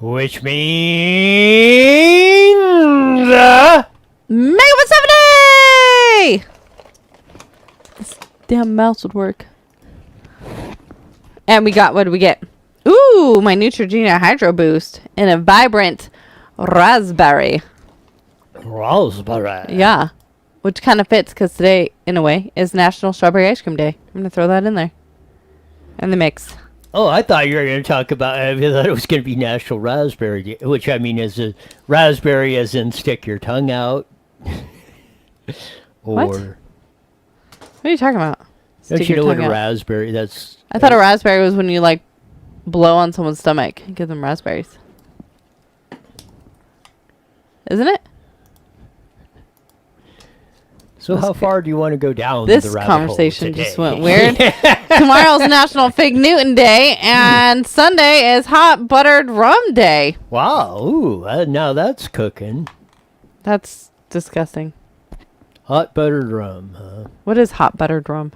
Which means... Mega 70! This damn mouse would work. And we got, what did we get? Ooh, my Neutrogena Hydro Boost and a vibrant raspberry. Raspberry. Yeah. Which kind of fits because today, in a way, is National Strawberry Ice Cream Day. I'm going to throw that in there. And the mix. Oh, I thought you were going to talk about, I thought it was going to be National Raspberry Day, which I mean is a raspberry as in stick your tongue out. Or... What are you talking about? Don't you know what a raspberry, that's... I thought a raspberry was when you, like, blow on someone's stomach and give them raspberries. Isn't it? So how far do you want to go down this the rabbit conversation hole today? just went weird. Tomorrow's National Fig Newton Day, and Sunday is Hot Buttered Rum Day. Wow, ooh, now that's cooking. That's disgusting. Hot buttered rum, huh? What is hot buttered rum?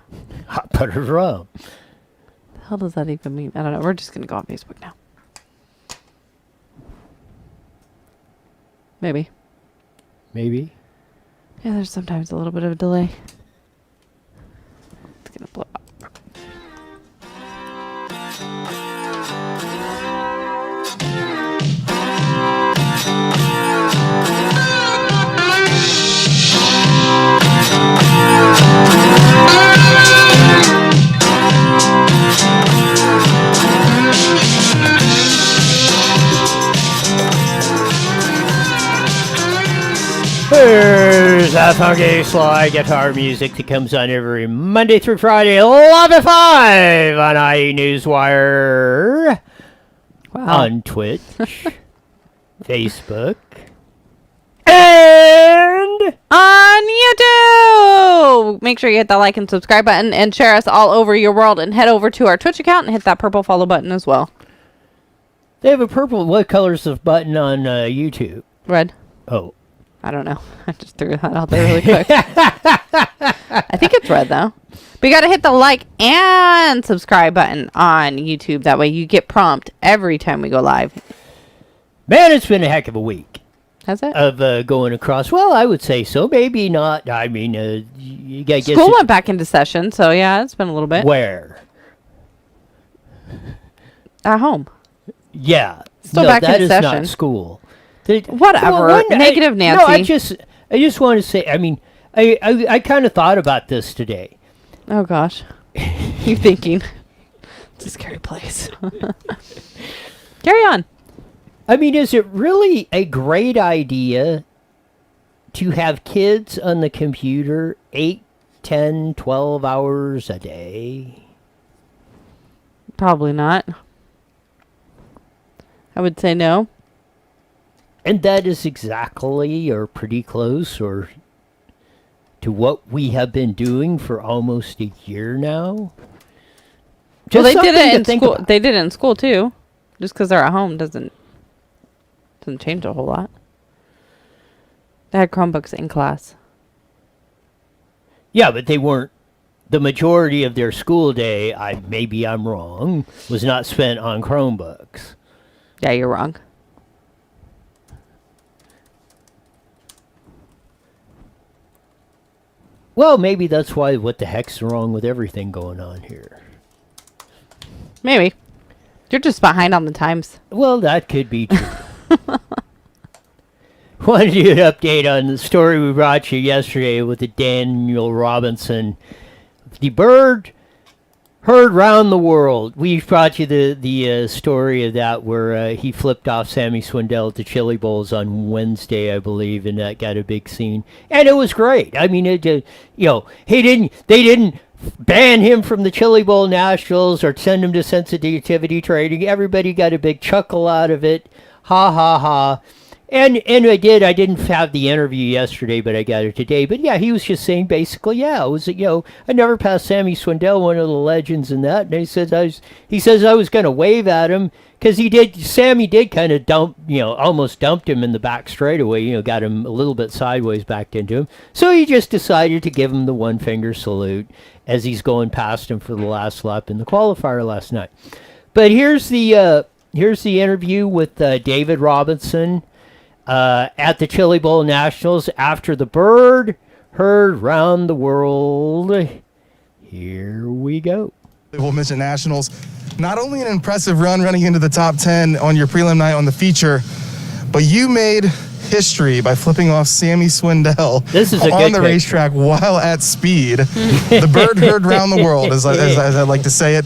Hot buttered rum. The hell does that even mean? I don't know. We're just gonna go on Facebook now. Maybe. Maybe. Yeah, there's sometimes a little bit of a delay. It's gonna blow up. There's that funky slide guitar music that comes on every Monday through Friday, 11 to 5 on IE Newswire. Wow. On Twitch, Facebook, and On YouTube! Make sure you hit that like and subscribe button and share us all over your world, and head over to our Twitch account and hit that purple follow button as well. they have a purple, what color's the button on YouTube? Red. Oh. I don't know. I just threw that out there really quick. I think it's red, though. But you got to hit the like and subscribe button on YouTube. That way you get prompt every time we go live. Man, it's been a heck of a week. Has it? Of going across. Well, I would say so. Maybe not. I mean, you got to get... School went back into session, so yeah, it's been a little bit. Where? At home. Yeah. Still no, back that in is session. not school. Whatever. Negative Nancy. No, I just want to say, I mean, I kind of thought about this today. Oh, gosh. You're thinking. It's a scary place. Carry on. I mean, is it really a great idea to have kids on the computer 8, 10, 12 hours a day? Probably not. I would say no. And that is exactly or pretty close or to what we have been doing for almost a year now. Well, they did it in school. They did it in school too. Just because they're at home doesn't change a whole lot. They had Chromebooks in class. Yeah, but they weren't. The majority of their school day, maybe I'm wrong, was not spent on Chromebooks. Yeah, you're wrong. Well, maybe that's why what the heck's wrong with everything going on here. Maybe. You're just behind on the times. Well, that could be true. Wanted to do an update on the story we brought you yesterday with the Daniel Robinson. The bird heard round the world. We brought you the story of that where he flipped off Sammy Swindell at the Chili Bowls on Wednesday, I believe, and that got a big scene. And it was great. I mean, they didn't ban him from the Chili Bowl Nationals or send him to sensitivity training. Everybody got a big chuckle out of it. Ha, ha, ha. And I didn't have the interview yesterday, but I got it today. But yeah, he was just saying basically, yeah, it was, I never passed Sammy Swindell, one of the legends in that. And he says I was going to wave at him because Sammy did kind of almost dumped him in the back straightaway, got him a little bit sideways backed into him. So he just decided to give him the one finger salute as he's going past him for the last lap in the qualifier last night. But here's the Here's the interview with David Robinson at the Chili Bowl Nationals after the bird heard round the world. Here we go. We'll mention Nationals. Not only an impressive run running into the top 10 on your prelim night on the feature, but you made history by flipping off Sammy Swindell on the racetrack while at speed. The bird heard round the world, as I like to say it.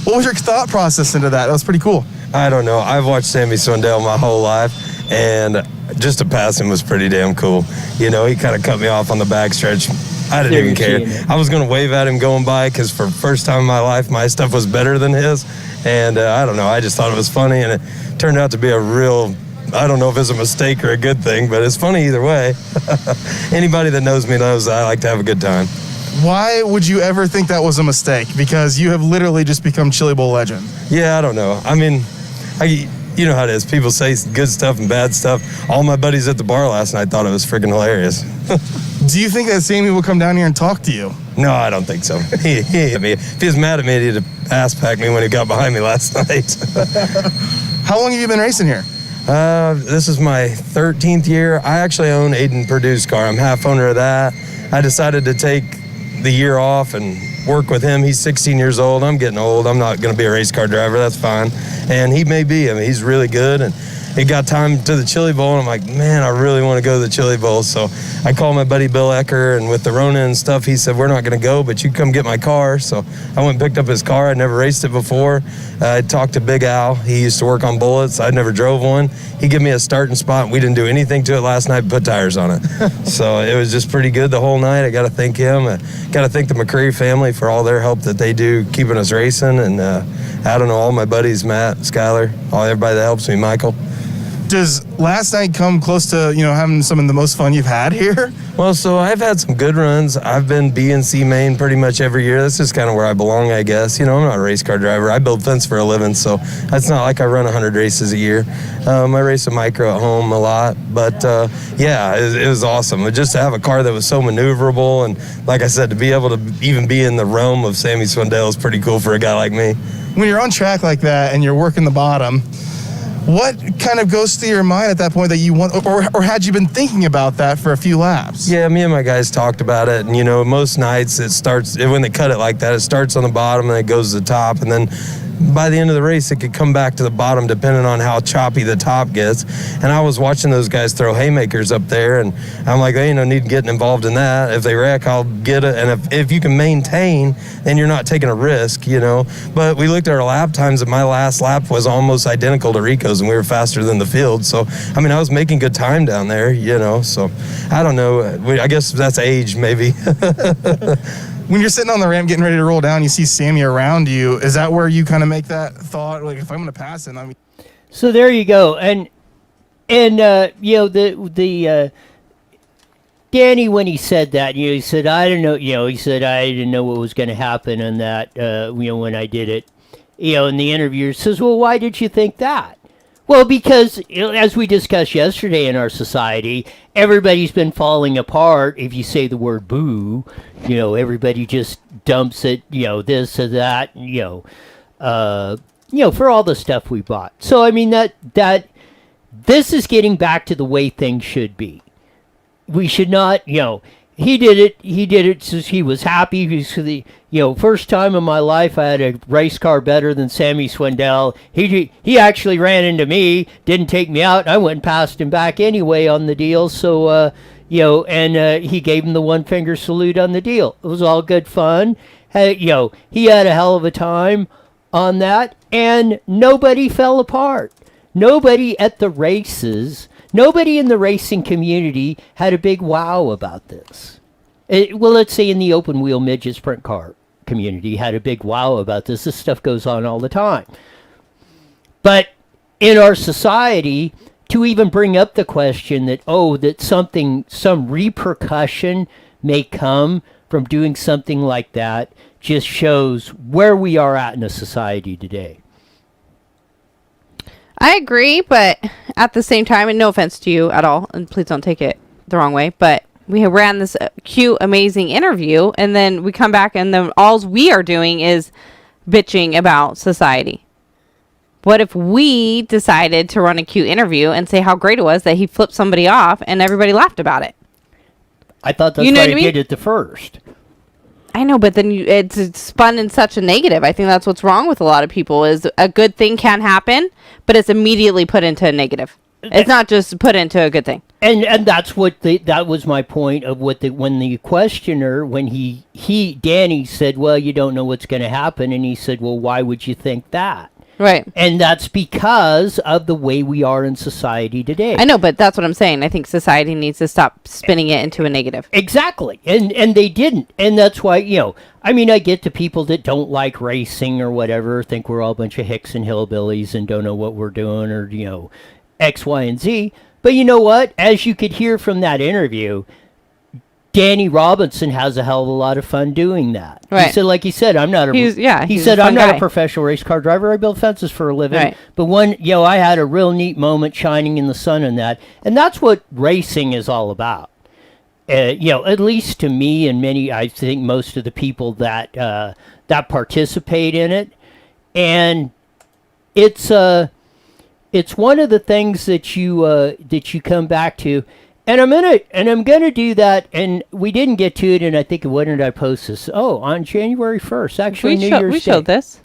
What was your thought process into that? That was pretty cool. I don't know. I've watched Sammy Swindell my whole life, and just to pass him was pretty damn cool. You know, he kind of cut me off on the backstretch. I didn't even care. I was going to wave at him going by because for the first time in my life, my stuff was better than his. And I don't know. I just thought it was funny, and it turned out to be a real, I don't know if it's a mistake or a good thing, but it's funny either way. Anybody that knows me knows I like to have a good time. Why would you ever think that was a mistake? Because you have literally just become Chili Bowl legend. Yeah, I don't know. I mean, you know how it is. People say good stuff and bad stuff. All my buddies at the bar last night thought it was freaking hilarious. Do you think that Sammy will come down here and talk to you? No, I don't think so. If he was mad at me, he'd have ass-packed me when he got behind me last night. How long have you been racing here? This is my 13th year. I actually own Aiden Purdue's car. I'm half owner of that. I decided to take the year off and work with him. He's 16 years old. I'm getting old. I'm not going to be a race car driver. That's fine. And he may be. I mean, he's really good. And it got time to the Chili Bowl, and I'm like, man, I really want to go to the Chili Bowl. So I called my buddy Bill Ecker, and with the Rona and stuff, he said, we're not going to go, but you come get my car. So I went and picked up his car. I'd never raced it before. I talked to Big Al. He used to work on Bullets. I'd never drove one. He gave me a starting spot, and we didn't do anything to it last night but put tires on it. So it was just pretty good the whole night. I got to thank him. I got to thank the McCreary family for all their help that they do keeping us racing. And I don't know, all my buddies, Matt, Skyler, everybody that helps me, Michael. Does last night come close to, having some of the most fun you've had here? Well, so I've had some good runs. I've been B and C main pretty much every year. That's just kind of where I belong, I guess. I'm not a race car driver. I build fence for a living, so it's not like I run 100 races a year. I race a micro at home a lot, but yeah, it was awesome. Just to have a car that was so maneuverable, and like I said, to be able to even be in the realm of Sammy Swindell is pretty cool for a guy like me. When you're on track like that and you're working the bottom, what kind of goes through your mind at that point that you want, or had you been thinking about that for a few laps? Yeah, me and my guys talked about it, and most nights when they cut it like that, it starts on the bottom and it goes to the top, and then by the end of the race, it could come back to the bottom depending on how choppy the top gets. And I was watching those guys throw haymakers up there, and I'm like, there ain't no need getting involved in that. If they wreck, I'll get it. And if you can maintain, then you're not taking a risk, But we looked at our lap times, and my last lap was almost identical to Rico's, and we were faster than the field. So, I mean, I was making good time down there, So, I don't know. I guess that's age, maybe. When you're sitting on the ramp getting ready to roll down, you see Sammy around you. Is that where you kind of make that thought, like, if I'm going to pass him? So there you go. And Danny, when he said that, he said, I don't know, he said, I didn't know what was going to happen on that, when I did it. And the interviewer says, well, why did you think that? Well, because as we discussed yesterday in our society, everybody's been falling apart. If you say the word boo, everybody just dumps it, this or that, for all the stuff we bought. So, I mean, that this is getting back to the way things should be. We should not, he did it since he was happy. First time in my life I had a race car better than Sammy Swindell. He actually ran into me, didn't take me out. I went and passed him back anyway on the deal. So, he gave him the one finger salute on the deal. It was all good fun. He had a hell of a time on that, and nobody fell apart. Nobody at the races, nobody in the racing community had a big wow about this. Let's say in the open wheel midget sprint car community had a big wow about this. This stuff goes on all the time. But in our society, to even bring up the question that, some repercussion may come from doing something like that, just shows where we are at in a society today. I agree, but at the same time, and no offense to you at all, and please don't take it the wrong way, but we ran this cute, amazing interview, and then we come back, and then all we are doing is bitching about society. What if we decided to run a cute interview and say how great it was that he flipped somebody off and everybody laughed about it? I thought that's why he did it the first. I know, but then it's spun in such a negative. I think that's what's wrong with a lot of people is a good thing can happen, but it's immediately put into a negative. It's not just put into a good thing. And that's what that was my point of when the questioner, when Danny said, well, you don't know what's going to happen. And he said, well, why would you think that? Right. And that's because of the way we are in society today. I know, but that's what I'm saying. I think society needs to stop spinning it into a negative. Exactly. And they didn't. And that's why, I mean, I get to people that don't like racing or whatever, think we're all a bunch of hicks and hillbillies and don't know what we're doing or, X, Y, and Z. But you know what? As you could hear from that interview, Danny Robinson has a hell of a lot of fun doing that. Right. He said, like he said, I'm not a. He said, I'm not a professional race car driver. I build fences for a living. Right. But I had a real neat moment shining in the sun in that, and that's what racing is all about. At least to me and I think most of the people that participate in it, and it's one of the things that you come back to. And I'm gonna do that. And we didn't get to it. And I think when did I post this? Oh, on January 1st, actually New Year's Day. We showed this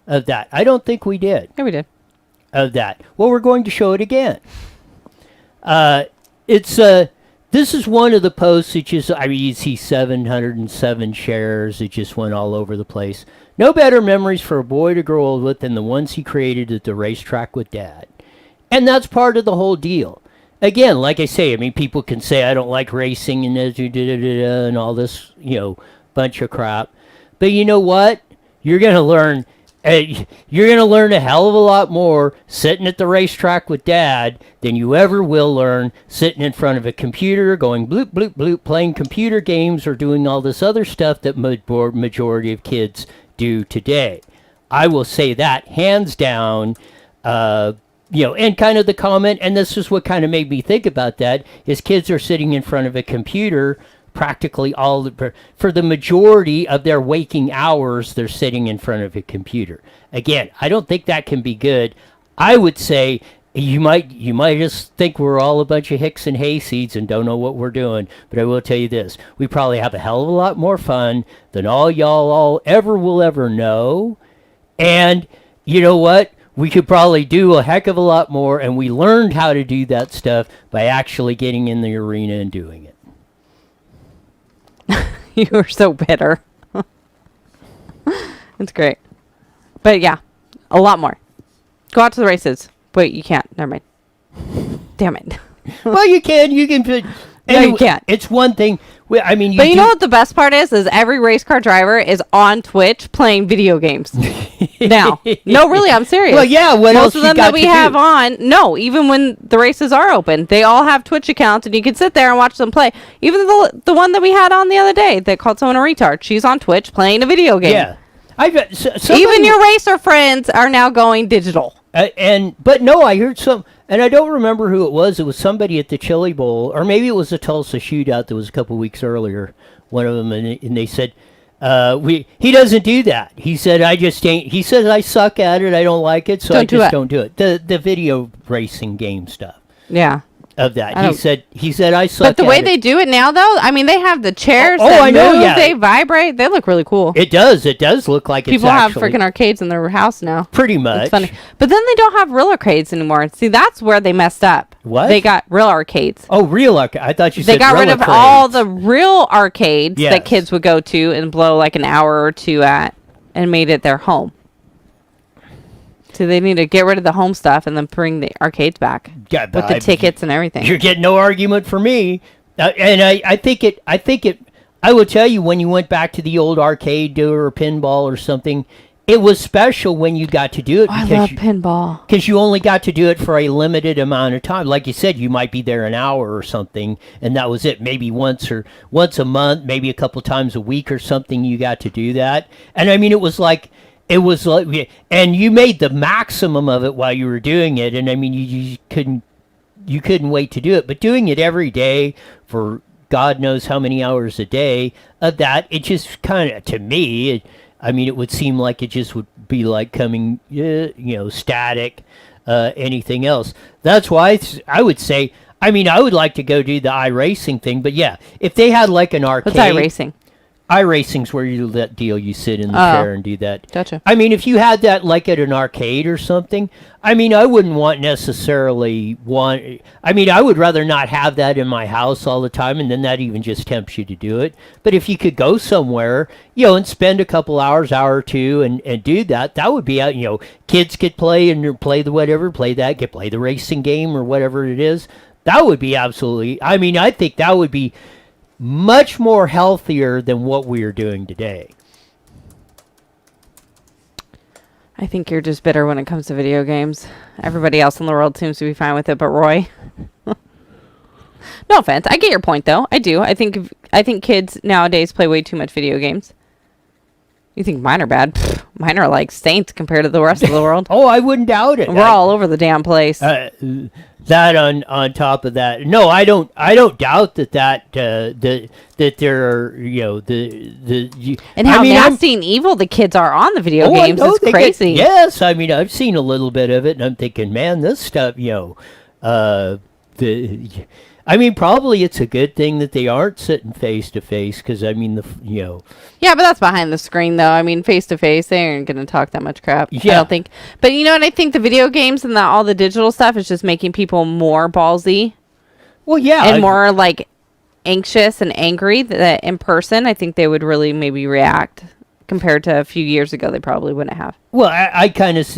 of that. I don't think we did. Yeah, we did. Of that. Well, we're going to show it again. This is one of the posts that you see 707 shares. It just went all over the place. No better memories for a boy to grow old with than the ones he created at the racetrack with Dad. And that's part of the whole deal. Again, like I say, I mean, people can say I don't like racing and all this, bunch of crap. But you know what? You're gonna learn. You're gonna learn a hell of a lot more sitting at the racetrack with Dad than you ever will learn sitting in front of a computer, going bloop bloop bloop, playing computer games or doing all this other stuff that majority of kids do today. I will say that hands down. And kind of the comment, and this is what kind of made me think about that, is kids are sitting in front of a computer practically for the majority of their waking hours, they're sitting in front of a computer. Again, I don't think that can be good. I would say you might just think we're all a bunch of hicks and hayseeds and don't know what we're doing, but I will tell you this, we probably have a hell of a lot more fun than all y'all will ever know. And you know what? We could probably do a heck of a lot more, and we learned how to do that stuff by actually getting in the arena and doing it. You are so bitter. It's great. But yeah, a lot more. Go out to the races. Wait, you can't. Never mind. Damn it. Well, you can. You can put... No, you can't. It's one thing. I mean, but you know what the best part is every race car driver is on Twitch playing video games. Now, no, really, I'm serious. Well, yeah. Most of them that we have on, no, even when the races are open, they all have Twitch accounts, and you can sit there and watch them play. Even the one that we had on the other day that called someone a retard, she's on Twitch playing a video game. Yeah, even your racer friends are now going digital. But no, I heard some. And I don't remember who it was. It was somebody at the Chili Bowl, or maybe it was the Tulsa shootout that was a couple weeks earlier. One of them, and they said, he doesn't do that. He said, I just ain't. He says, I suck at it. I don't like it, so I just don't do it. The video racing game stuff. Yeah. Of that, he said I suck. But the way they do it now, though, I mean, they have the chairs that I know, move, yeah. They vibrate. They look really cool. It does look like people have freaking arcades in their house now. Pretty much. It's funny, but then they don't have real arcades anymore. See, that's where they messed up. What? They got real arcades. Oh, real arcade. I thought you said they got rid of arcades. all the real arcades that kids would go to and blow like an hour or two at, and made it their home. So they need to get rid of the home stuff and then bring the arcades back with the tickets and everything. You're getting no argument for me. And I think it. I will tell you, when you went back to the old arcade or pinball or something, it was special when you got to do it. I love pinball. Because you only got to do it for a limited amount of time. Like you said, you might be there an hour or something, and that was it. Maybe once a month, maybe a couple times a week or something, you got to do that. And I mean, it was like, and you made the maximum of it while you were doing it. And I mean, you couldn't wait to do it. But doing it every day for God knows how many hours a day of that, it just kind of, to me, I mean, it would seem like it just would be like coming, static, anything else. That's why I would say, I mean, I would like to go do the iRacing thing, but yeah, if they had like an arcade. What's iRacing? iRacing's where you do that deal. You sit in the chair and do that. Gotcha. I mean, if you had that like at an arcade or something, I mean, I wouldn't I mean, I would rather not have that in my house all the time, and then that even just tempts you to do it. But if you could go somewhere, and spend a couple hours, hour or two, and do that, that would be out. Kids could play and play the whatever, play the racing game or whatever it is. That would be absolutely. I mean, I think that would be much more healthier than what we are doing today. I think you're just bitter when it comes to video games. Everybody else in the world seems to be fine with it, but Roy. No offense. I get your point, though. I do. I think kids nowadays play way too much video games. You think mine are bad? Pfft, mine are like saints compared to the rest of the world. Oh, I wouldn't doubt it. We're all over the damn place. That on top of that, no, I don't doubt that there are and how nasty and evil the kids are on the video games is crazy. Yes, I mean I've seen a little bit of it, and I'm thinking, man, this stuff, I mean, probably it's a good thing that they aren't sitting face to face, because I mean Yeah, but that's behind the screen, though. I mean, face to face, they aren't going to talk that much crap. Yeah. I don't think. But you know what? I think the video games and all the digital stuff is just making people more ballsy. Well, yeah, and more like anxious and angry. That in person, I think they would really maybe react. Compared to a few years ago, they probably wouldn't have. Well, I kind of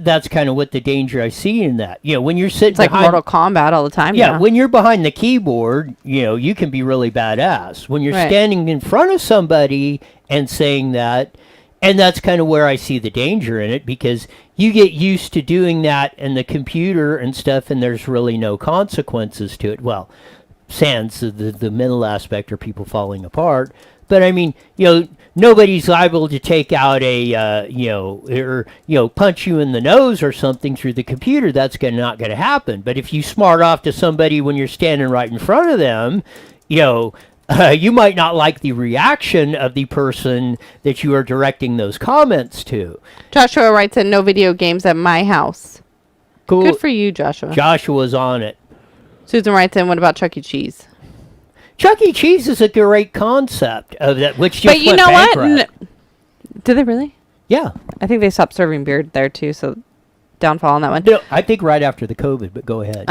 that's kind of what the danger I see in that. When you're sitting, it's like Mortal Kombat all the time. Yeah, now. when you're behind the keyboard, you can be really badass. When you're standing in front of somebody and saying that, and that's kind of where I see the danger in it, because you get used to doing that in the computer and stuff, and there's really no consequences to it. Well, sans the mental aspect or people falling apart. But I mean, nobody's liable to take out a, punch you in the nose or something through the computer. That's not going to happen. But if you smart off to somebody when you're standing right in front of them, you might not like the reaction of the person that you are directing those comments to. Joshua writes in, no video games at my house. Cool. Good for you, Joshua. Joshua's on it. Susan writes in, what about Chuck E. Cheese? Chuck E. Cheese is a great concept of that, which just but you went know bankrupt. what? Did they really? Yeah. I think they stopped serving beer there too, so downfall on that one. No, I think right after the COVID, but go ahead.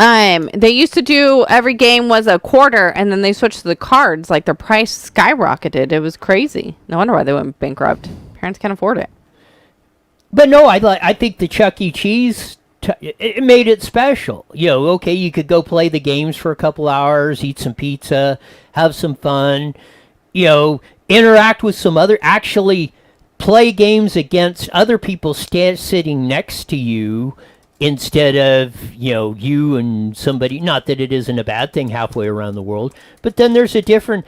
They used to do every game was a quarter, and then they switched to the cards. Like their price skyrocketed. It was crazy. No wonder why they went bankrupt. Parents can't afford it. But no, I think the Chuck E. Cheese. It made it special. Okay, you could go play the games for a couple hours, eat some pizza, have some fun, interact with actually play games against other people sitting next to you instead of, you and somebody. Not that it isn't a bad thing halfway around the world, but then there's again,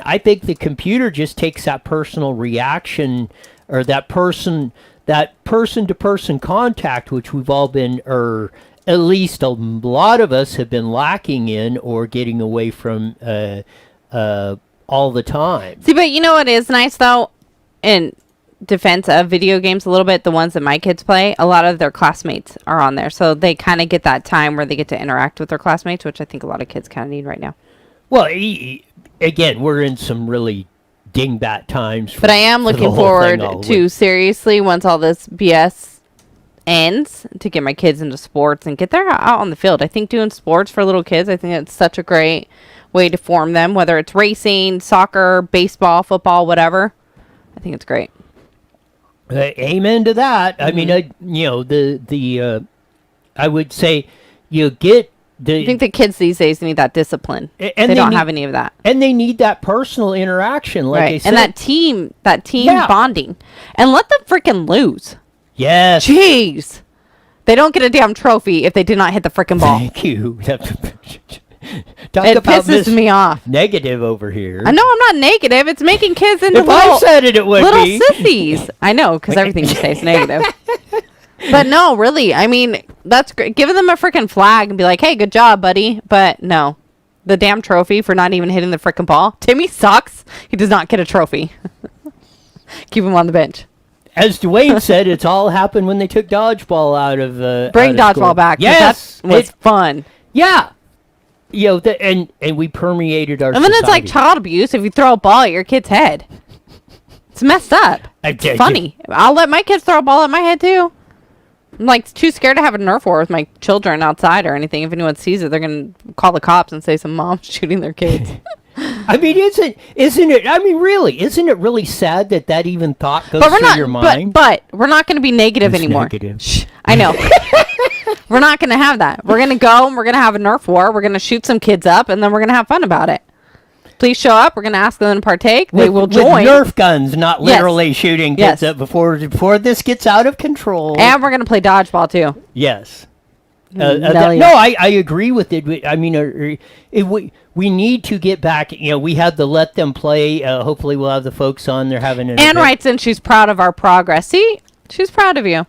I think the computer just takes that personal reaction or that person-to-person contact, which we've all been, or at least a lot of us have been lacking in or getting away from all the time. See, but you know what is nice, though, in defense of video games a little bit, the ones that my kids play, a lot of their classmates are on there. So they kind of get that time where they get to interact with their classmates, which I think a lot of kids kind of need right now. Well, again, we're in some really dingbat times. But I am looking forward to, seriously, once all this BS ends, to get my kids into sports and get them out on the field. I think doing sports for little kids, I think it's such a great way to form them, whether it's racing, soccer, baseball, football, whatever. I think it's great. Amen to that. Mm-hmm. I mean, I would say I think the kids these days need that discipline. And they don't have any of that. And they need that personal interaction, like I said. And that team bonding. And let them freaking lose. Yes. Jeez. They don't get a damn trophy if they did not hit the freaking ball. Thank you. It pisses me off. Negative over here. I know I'm not negative. It's making kids into if I said it would little be. sissies. I know, because everything you say is negative. But no, really, I mean, that's great. Giving them a freaking flag and be like, hey, good job, buddy. But no, the damn trophy for not even hitting the freaking ball. Timmy sucks. He does not get a trophy. Keep them on the bench. As Dwayne said, it's all happened when they took dodgeball out of bring out of dodgeball school. back. Yes, that was fun. Yeah, and we permeated our. And then society. it's like child abuse if you throw a ball at your kid's head. It's messed up. It's funny. I'll let my kids throw a ball at my head too. I'm like too scared to have a Nerf war with my children outside or anything. If anyone sees it, they're gonna call the cops and say some mom's shooting their kids. I mean, isn't it? I mean, really, isn't it really sad that even thought goes through your mind? But we're not going to be negative anymore. Negative. Shh, I know. We're not going to have that. We're going to go and we're going to have a Nerf war. We're going to shoot some kids up and then we're going to have fun about it. Please show up. We're going to ask them to partake. They will join. With Nerf guns, not literally shooting kids up before this gets out of control. And we're going to play dodgeball too. Yes. I agree with it. I mean, we need to get back. We had the let them play. Hopefully, we'll have the folks on. They're having an Anne event. writes in she's proud of our progress. See, she's proud of you.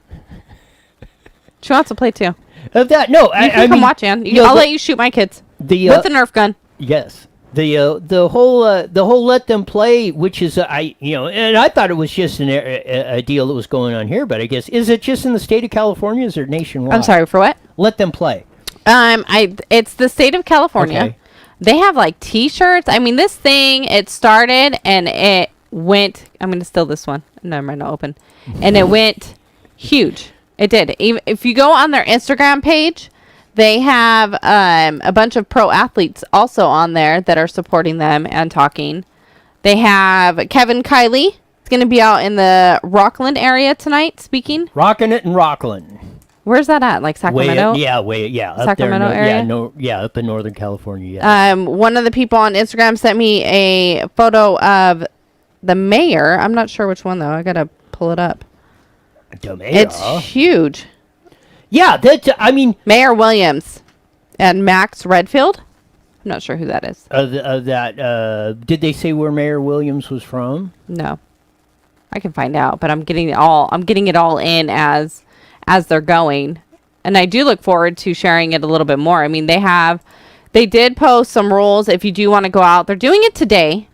She wants to play too. Of that, no, you can come watch, Anne. I'll let you shoot my kids with the Nerf gun. Yes. The whole let them play, which is and I thought it was just a deal that was going on here, but I guess is it just in the state of California? Is it nationwide? I'm sorry, for what? Let them play. It's the state of California. Okay. They have like T-shirts. I mean, this thing it started and it went. I'm gonna steal this one. Never mind, I'll open. And it went huge. It did. Even if you go on their Instagram page. They have a bunch of pro athletes also on there that are supporting them and talking. They have Kevin Kiley. He's going to be out in the Rockland area tonight speaking. Rocking it in Rockland. Where's that at? Like Sacramento? Sacramento up there, area? Up in Northern California, yeah. One of the people on Instagram sent me a photo of the mayor. I'm not sure which one, though. I got to pull it up. The mayor? It's huge. Yeah, Mayor Williams and Max Redfield. I'm not sure who that is. Did they say where Mayor Williams was from? No, I can find out, but I'm getting it all in as they're going, and I do look forward to sharing it a little bit more. I mean, they did post some rules if you do want to go out. They're doing it today.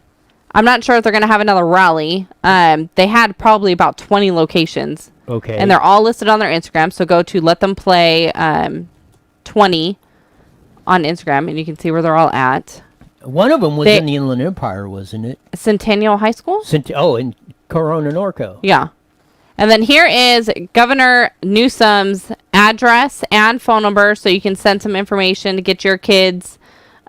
I'm not sure if they're going to have another rally. They had probably about 20 locations. Okay. And they're all listed on their Instagram. So go to Let Them Play 20 on Instagram, and you can see where they're all at. One of them was in the Inland Empire, wasn't it? Centennial High School? In Corona Norco. Yeah. And then here is Governor Newsom's address and phone number, so you can send some information to get your kids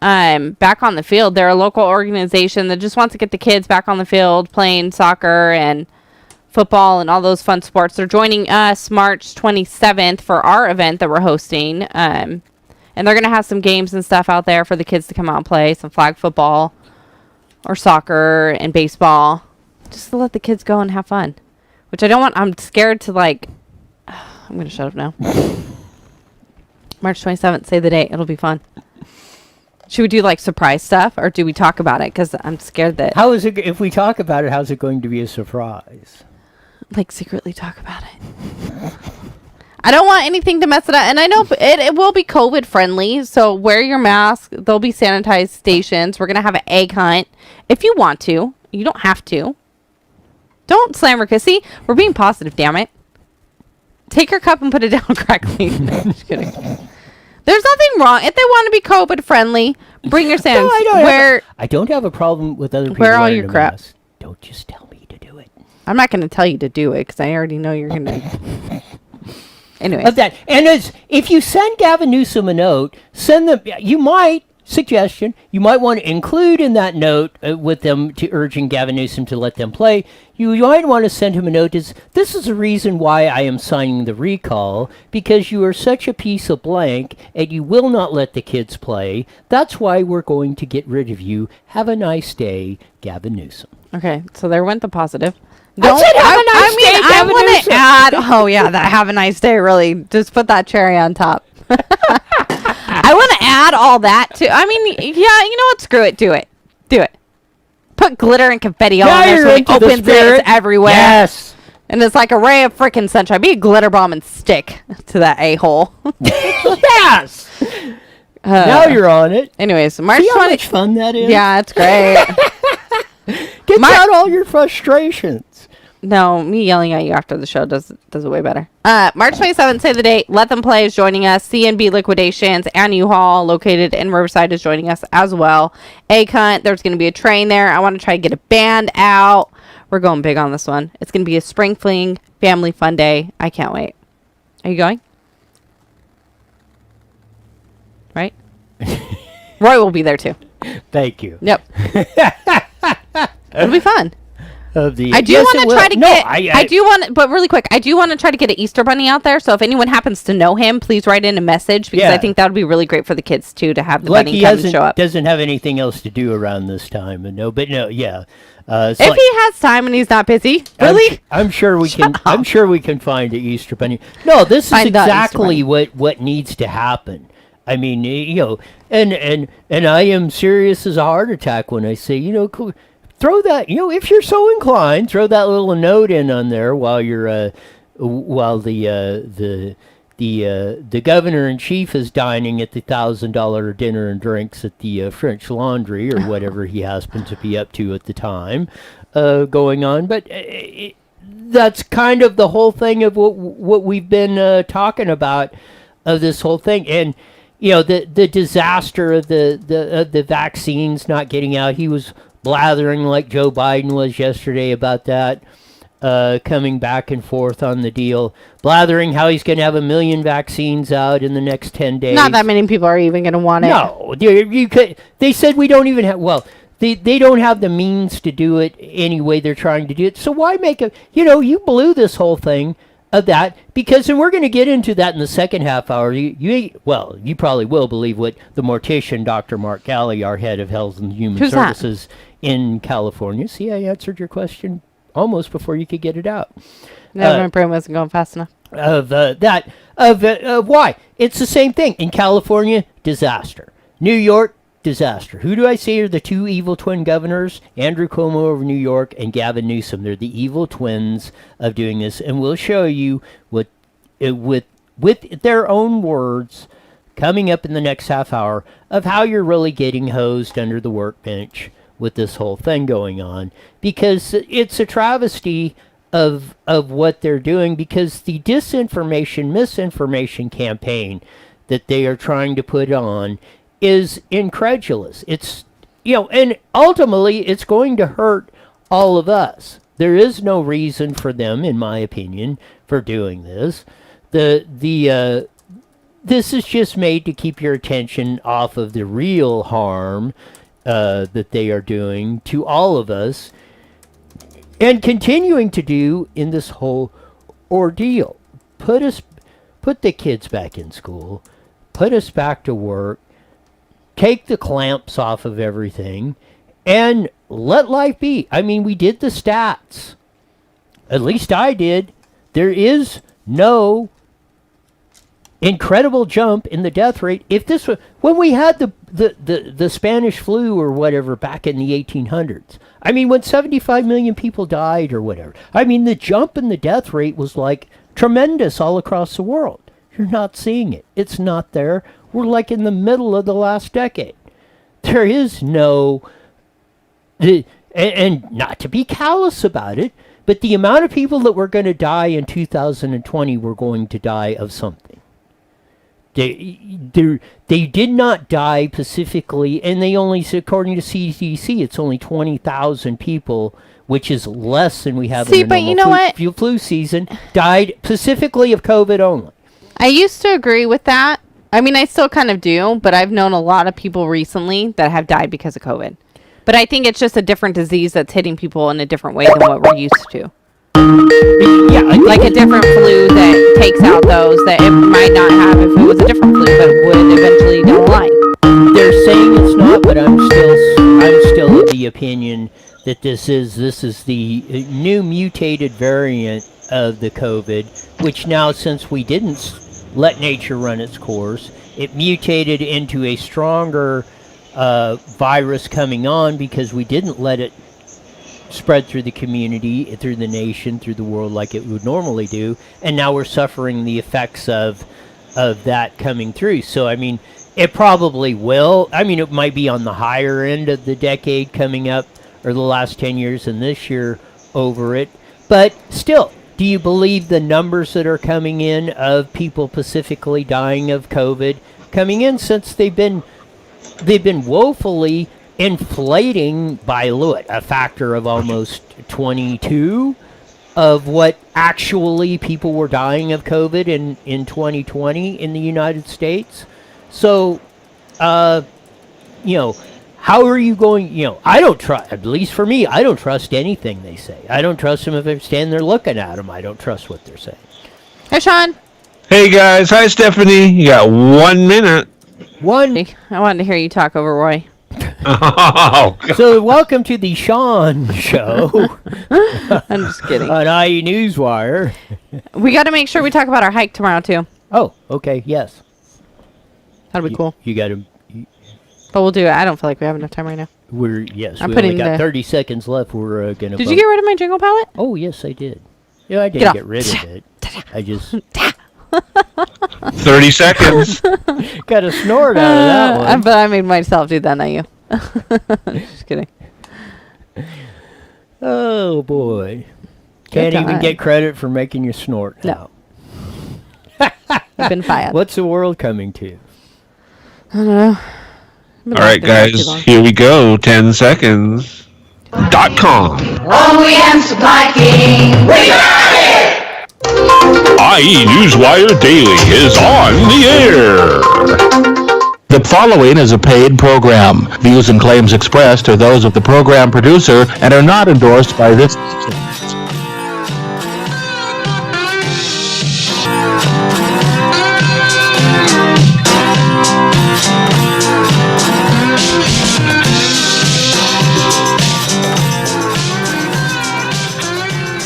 back on the field. They're a local organization that just wants to get the kids back on the field playing soccer and football and all those fun sports. They're joining us March 27th for our event that we're hosting. And they're going to have some games and stuff out there for the kids to come out and play, some flag football or soccer and baseball, just to let the kids go and have fun, which I don't want. I'm scared to I'm going to shut up now. March 27th, say the date. It'll be fun. Should we do surprise stuff or do we talk about it? Because I'm scared that. How is it, if we talk about it, how's it going to be a surprise? Secretly talk about it. I don't want anything to mess it up. And I know it will be COVID friendly. So wear your mask. There'll be sanitized stations. We're going to have an egg hunt. If you want to. You don't have to. Don't slam her kissy. We're being positive, damn it. Take your cup and put it down correctly. No, I'm just kidding. There's nothing wrong. If they want to be COVID friendly, bring your sands. No, I don't have a problem with other people wearing all your crap. Mask. Don't just tell me to do it. I'm not going to tell you to do it because I already know you're going to. Anyway. Of that. And if you send Gavin Newsom a note, send them. You might want to include in that note with them to urging Gavin Newsom to let them play. You might want to send him a note. This is the reason why I am signing the recall, because you are such a piece of blank and you will not let the kids play. That's why we're going to get rid of you. Have a nice day, Gavin Newsom. Okay, so there went the positive. I said have a nice day, I want to add. Oh yeah, that have a nice day. Really, just put that cherry on top. I want to add all that too. I mean, yeah, you know what? Screw it. Do it. Put glitter and confetti all on there so it opens it everywhere. Yes. And it's like a ray of frickin' sunshine. Be a glitter bomb and stick to that a-hole. Yes. Now you're on it. Anyways, March 20th. See how much fun that is? Yeah, it's great. Gets out all your frustrations. No, me yelling at you after the show does it way better. March 27th, say the date. Let Them Play is joining us. C&B Liquidations and U-Haul, located in Riverside, is joining us as well. A-Cunt, there's going to be a train there. I want to try to get a band out. We're going big on this one. It's going to be a spring fling family fun day. I can't wait. Are you going? Right? Roy will be there too. Thank you. Yep. It'll be fun. Of the I do want to try to get. I do want, but really quick, I do want to try to get an Easter bunny out there. So if anyone happens to know him, please write in a message because I think that would be really great for the kids too to have the bunny come and show up. Doesn't have anything else to do around this time, yeah. If he has time and he's not busy, really, I'm sure we can. I'm sure we can find an Easter bunny. No, this is exactly what needs to happen. I mean, and I am serious as a heart attack when I say, throw that, if you're so inclined, throw that little note in on there while you're, while the governor in chief is dining at the $1,000 dinner and drinks at the French Laundry or whatever he happened to be up to at the time, going on. But that's kind of the whole thing of what we've been talking about of this whole thing. And the disaster of the vaccines not getting out. He was blathering like Joe Biden was yesterday about that, coming back and forth on the deal, blathering how he's going to have 1 million vaccines out in the next 10 days. Not that many people are even going to want it. No, they said we don't even have. Well, they don't have the means to do it anyway. They're trying to do it. So why make a? You blew this whole thing of that because, and we're going to get into that in the second half hour. You probably will believe what the mortician, Dr. Mark Galley, our head of Health and Human Services in California. See, I answered your question almost before you could get it out. No, my brain wasn't going fast enough. Of why? It's the same thing. In California, disaster. New York, disaster. Who do I say are the two evil twin governors? Andrew Cuomo of New York and Gavin Newsom. They're the evil twins of doing this, and we'll show you with their own words coming up in the next half hour of how you're really getting hosed under the workbench with this whole thing going on, because it's a travesty of what they're doing, because the misinformation campaign that they are trying to put on is incredulous. It's, and ultimately it's going to hurt all of us. There is no reason for them, in my opinion, for doing this. This is just made to keep your attention off of the real harm that they are doing to all of us and continuing to do in this whole ordeal. Put the kids back in school, put us back to work, take the clamps off of everything, and let life be. I mean, we did the stats. At least I did. There is no incredible jump in the death rate. If this was when we had the Spanish flu or whatever back in the 1800s. I mean, when 75 million people died or whatever. I mean, the jump in the death rate was like tremendous all across the world. You're not seeing it. It's not there. We're like in the middle of the last decade. There is no, and not to be callous about it, but the amount of people that were going to die in 2020 were going to die of something. They did not die specifically, and they only, according to CDC, it's only 20,000 people, which is less than we have in the normal flu season, died specifically of COVID only. I used to agree with that. I mean, I still kind of do, but I've known a lot of people recently that have died because of COVID. But I think it's just a different disease that's hitting people in a different way than what we're used to. Yeah, like a different flu that takes out those that it might not have if it was a different flu, but would eventually down the line. They're saying it's not, but I'm still of the opinion that this is the new mutated variant of the COVID, which now, since we didn't let nature run its course, it mutated into a stronger virus coming on because we didn't let it spread through the community, through the nation, through the world like it would normally do, and now we're suffering the effects of that coming through. So I mean, it probably will. I mean, it might be on the higher end of the decade coming up, or the last 10 years and this year over it, But still, do you believe the numbers that are coming in of people specifically dying of COVID coming in, since they've been woefully inflating by a factor of almost 22 of what actually people were dying of COVID in 2020 in the United States? So, how are you going, I don't trust, at least for me, I don't trust anything they say. I don't trust them if I'm standing there looking at them. I don't trust what they're saying. Hey, Sean. Hey, guys. Hi, Stephanie. You got 1 minute. I wanted to hear you talk over Roy. Oh, God. So, welcome to the Sean Show. I'm just kidding. On IE Newswire. We got to make sure we talk about our hike tomorrow, too. Oh, okay, yes. That'll be cool. You got to... But we'll do it. I don't feel like we have enough time right now. We I'm only putting got 30 seconds left. We're going to... Did you get rid of my jingle palette? Oh, yes, I did. Yeah, I didn't get rid of it. I just... 30 seconds. got a snort out of that one. But I made myself do that, not you. Just kidding. Oh, boy. Can't even get credit for making you snort now. I've been fired. What's the world coming to? I don't know. All right, guys. Here we go. 10 seconds. .com. OEM Supply King. We got it! IE Newswire Daily is on the air. The following is a paid program. Views and claims expressed are those of the program producer and are not endorsed by this station.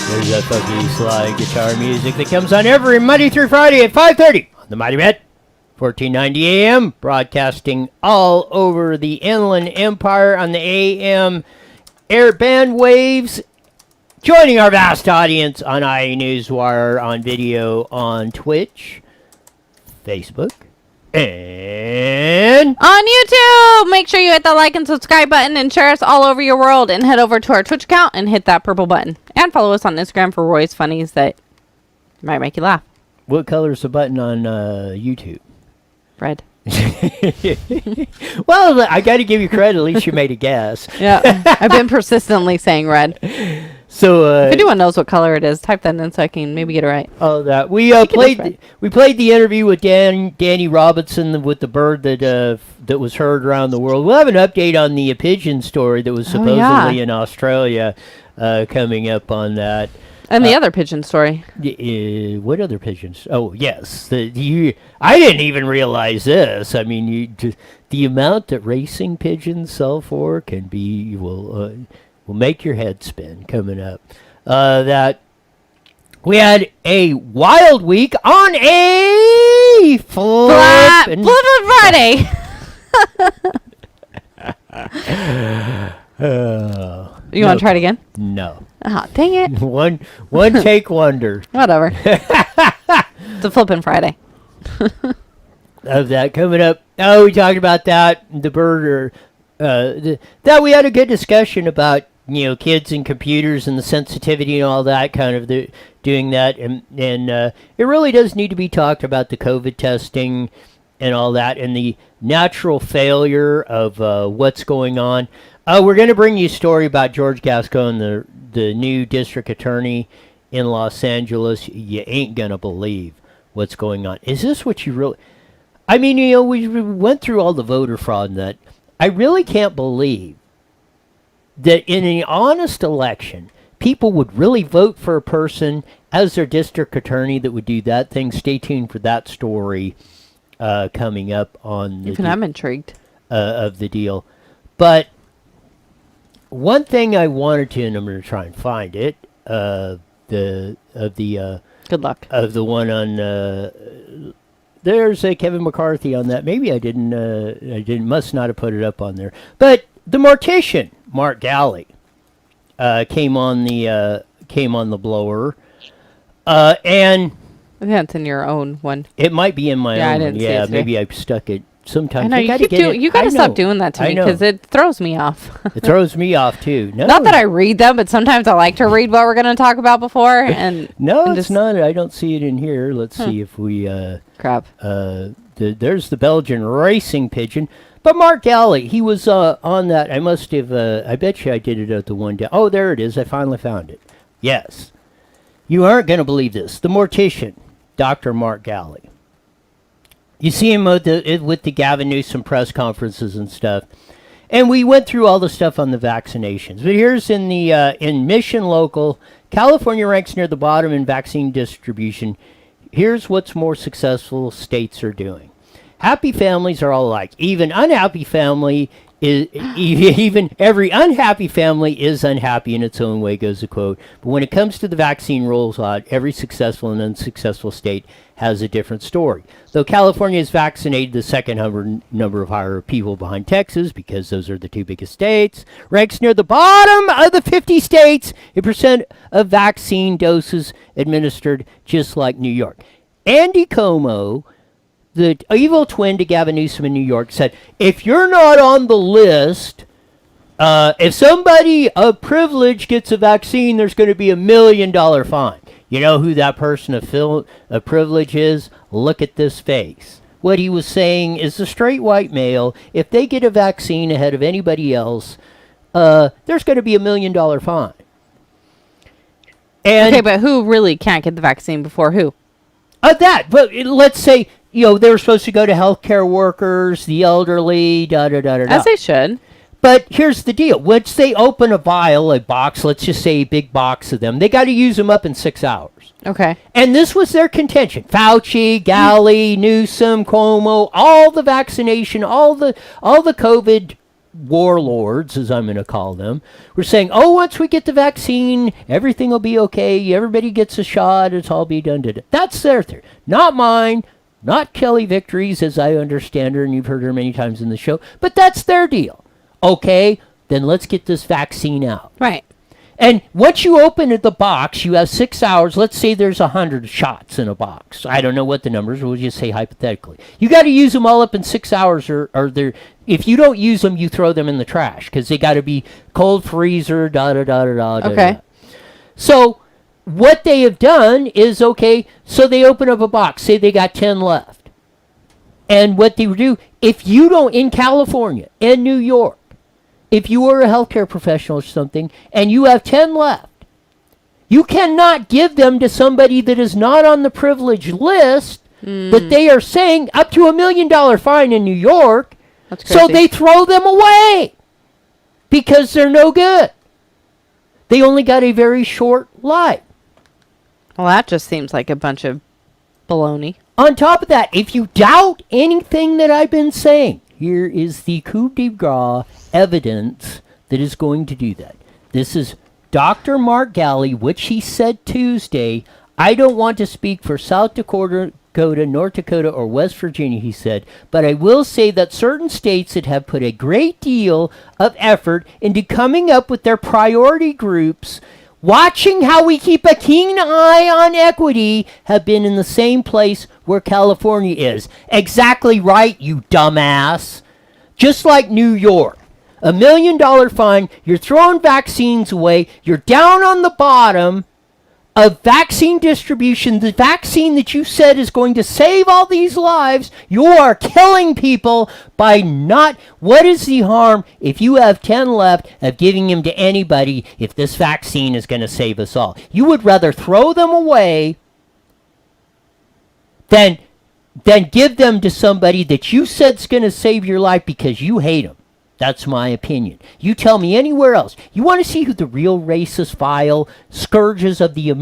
There's that funky slide guitar music that comes on every Monday through Friday at 5:30 on the Mighty Met. 1490 AM, broadcasting all over the Inland Empire on the AM air band waves, joining our vast audience on IE Newswire, on video, on Twitch, Facebook, and on YouTube. Make sure you hit the like and subscribe button and share us all over your world, and head over to our Twitch account and hit that purple button, and follow us on Instagram for Roy's funnies that might make you laugh. What color is the button on YouTube? Red. Well, I got to give you credit. At least you made a guess. Yeah, I've been persistently saying red. So, if anyone knows what color it is, type that in so I can maybe get it right. Oh, that we played. We played the interview with Danny Robinson with the bird that was heard around the world. We'll have an update on the pigeon story that was supposedly in Australia coming up on that. And the other pigeon story. What other pigeons? Oh, yes. I didn't even realize this. I mean, the amount that racing pigeons sell for will make your head spin coming up. That we had a wild week on a FLIPPIN Friday. You want to try it again? No. Oh, dang it. One take wonder. Whatever. It's a FLIPPIN Friday. Of that coming up. Oh, we talked about that. The bird, that we had a good discussion about, kids and computers and the sensitivity and all that kind of doing that. And it really does need to be talked about, the COVID testing and all that, and the natural failure of what's going on. We're going to bring you a story about George Gascon, the new district attorney in Los Angeles. You ain't going to believe what's going on. Is this what you really... I mean, we went through all the voter fraud and that. I really can't believe that in an honest election, people would really vote for a person as their district attorney that would do that thing. Stay tuned for that story coming up on... Even I'm intrigued. Of the deal. But... one thing I wanted to, and I'm going to try and find it, good luck. Of the one on, there's a Kevin McCarthy on that. Maybe I must not have put it up on there. But the mortician, Mark Galley, came on the blower, and I think that's in your own one. it might be in my own. I didn't see it today. Maybe I stuck it sometimes. I know, you got to stop doing that to me because it throws me off. It throws me off too. No. Not that I read them, but sometimes I like to read what we're going to talk about before. And no, it's not. I don't see it in here. Let's see if we... Crap. There's the Belgian racing pigeon. But Mark Galley, he was on that. I must have... I bet you I did it at the one day. Oh, there it is. I finally found it. Yes. You aren't going to believe this. The mortician, Dr. Mark Galley. You see him with the Gavin Newsom press conferences and stuff. And we went through all the stuff on the vaccinations. But here's in the in Mission Local, California ranks near the bottom in vaccine distribution. Here's what's more successful states are doing. Happy families are all alike. Even unhappy family is even every unhappy family is unhappy in its own way, goes the quote. But when it comes to the vaccine rollout, every successful and unsuccessful state has a different story. Though California has vaccinated the second number of higher people behind Texas, because those are the two biggest states, ranks near the bottom of the 50 states in percent of vaccine doses administered, just like New York. Andy Cuomo, the evil twin to Gavin Newsom in New York, said, if you're not on the list, if somebody of privilege gets a vaccine, there's going to be $1 million fine. You know who that person of privilege is? Look at this face. What he was saying is the straight white male, if they get a vaccine ahead of anybody else, there's going to be $1 million fine. And okay, but who really can't get the vaccine before who? But let's say, they were supposed to go to healthcare workers, the elderly, da-da-da-da-da. As they should. But here's the deal. Once they open a vial, a box, let's just say a big box of them, they got to use them up in 6 hours. Okay. And this was their contention. Fauci, Galley, Newsom, Cuomo, all the vaccination, all the COVID warlords, as I'm going to call them, were saying, once we get the vaccine, everything will be okay. Everybody gets a shot. It's all be done. That's their theory. Not mine. Not Kelly Victory's, as I understand her, and you've heard her many times in the show. But that's their deal. Okay, then let's get this vaccine out. Right. And once you open the box, you have 6 hours. Let's say there's 100 shots in a box. I don't know what the numbers are. We'll just say hypothetically. You got to use them all up in 6 hours, or if you don't use them, you throw them in the trash because they got to be cold freezer, da-da-da-da-da. Okay. So what they have done is, so they open up a box. Say they got 10 left. And what they do, if you don't, in California and New York, if you are a healthcare professional or something, and you have 10 left, you cannot give them to somebody that is not on the privilege list, but they are saying up to $1 million fine in New York. That's crazy. So they throw them away because they're no good. They only got a very short life. Well, that just seems like a bunch of baloney. On top of that, if you doubt anything that I've been saying, here is the coup de grace evidence that is going to do that. This is Dr. Mark Galley, which he said Tuesday, I don't want to speak for South Dakota, North Dakota, or West Virginia, he said, but I will say that certain states that have put a great deal of effort into coming up with their priority groups, watching how we keep a keen eye on equity, have been in the same place where California is. Exactly right, you dumbass. Just like New York. $1 million fine, you're throwing vaccines away, you're down on the bottom of vaccine distribution. The vaccine that you said is going to save all these lives, you are killing people by not... What is the harm if you have 10 left of giving them to anybody if this vaccine is going to save us all? You would rather throw them away than give them to somebody that you said's going to save your life because you hate them. That's my opinion. You tell me anywhere else. You want to see who the real racist, vile scourges of the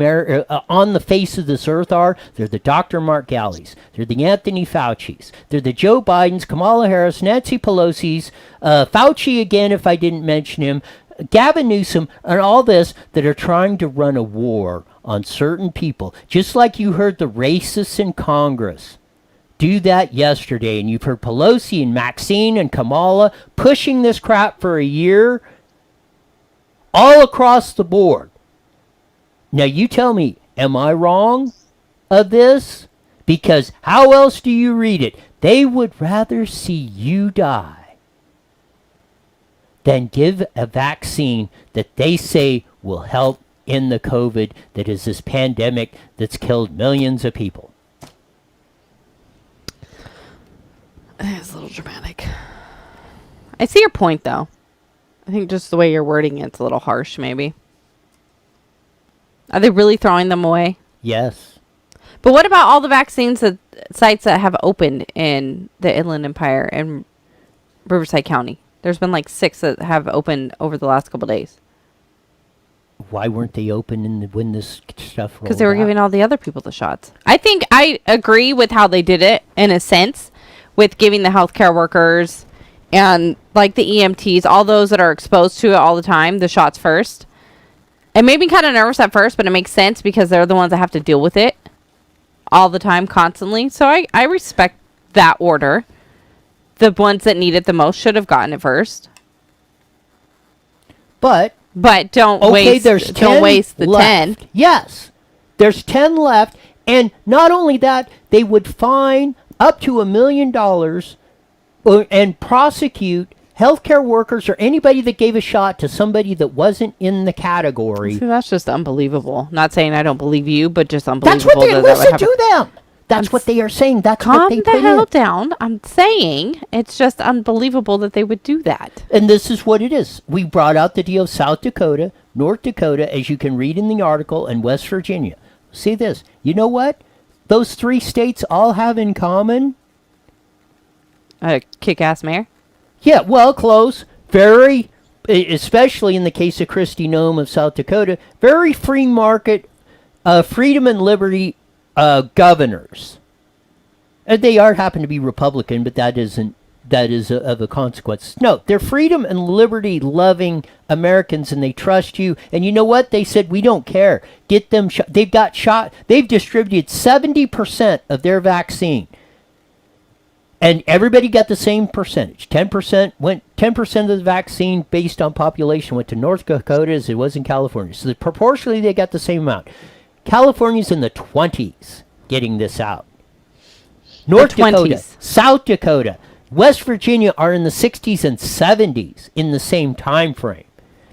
on the face of this earth are? They're the Dr. Mark Galleys. They're the Anthony Fauci's. They're the Joe Bidens, Kamala Harris, Nancy Pelosi's, Fauci again, if I didn't mention him, Gavin Newsom, and all this that are trying to run a war on certain people. Just like you heard the racists in Congress do that yesterday, and you've heard Pelosi and Maxine and Kamala pushing this crap for a year all across the board. Now you tell me, am I wrong of this? Because how else do you read it? They would rather see you die than give a vaccine that they say will help in the COVID that is this pandemic that's killed millions of people. It's a little dramatic. I see your point, though. I think just the way you're wording it's a little harsh, maybe. Are they really throwing them away? Yes. But what about all the vaccines sites that have opened in the Inland Empire and Riverside County? There's been like 6 that have opened over the last couple of days. Why weren't they open when this stuff rolled Because they were out? giving all the other people the shots. I think I agree with how they did it in a sense, with giving the healthcare workers and like the EMTs, all those that are exposed to it all the time, the shots first. It made me kind of nervous at first, but it makes sense because they're the ones that have to deal with it all the time, constantly. So I respect that order. The ones that need it the most should have gotten it first. But don't waste the left. 10. Yes. There's 10 left. And not only that, they would fine up to $1 million and prosecute healthcare workers or anybody that gave a shot to somebody that wasn't in the category. See, that's just unbelievable. Not saying I don't believe you, but just unbelievable. That's what they that listen would to them. That's what they are saying. That's Calm what they the put hell in. down. I'm saying it's just unbelievable that they would do that. And this is what it is. We brought out the deal of South Dakota, North Dakota, as you can read in the article, and West Virginia. See this. You know what? Those 3 states all have in common. A kick-ass mayor? Yeah, well, close. Very, especially in the case of Kristi Noem of South Dakota, very free market, freedom and liberty governors. And they happen to be Republican, but that is of a consequence. No, they're freedom and liberty loving Americans, and they trust you. And you know what? They said, we don't care. Get them shot. They've got shot. They've distributed 70% of their vaccine. And everybody got the same percentage. 10% of the vaccine based on population went to North Dakota as it was in California. So proportionally, they got the same amount. California's in the 20s getting this out. North Dakota, South Dakota, West Virginia are in the 60s and 70s in the same time frame.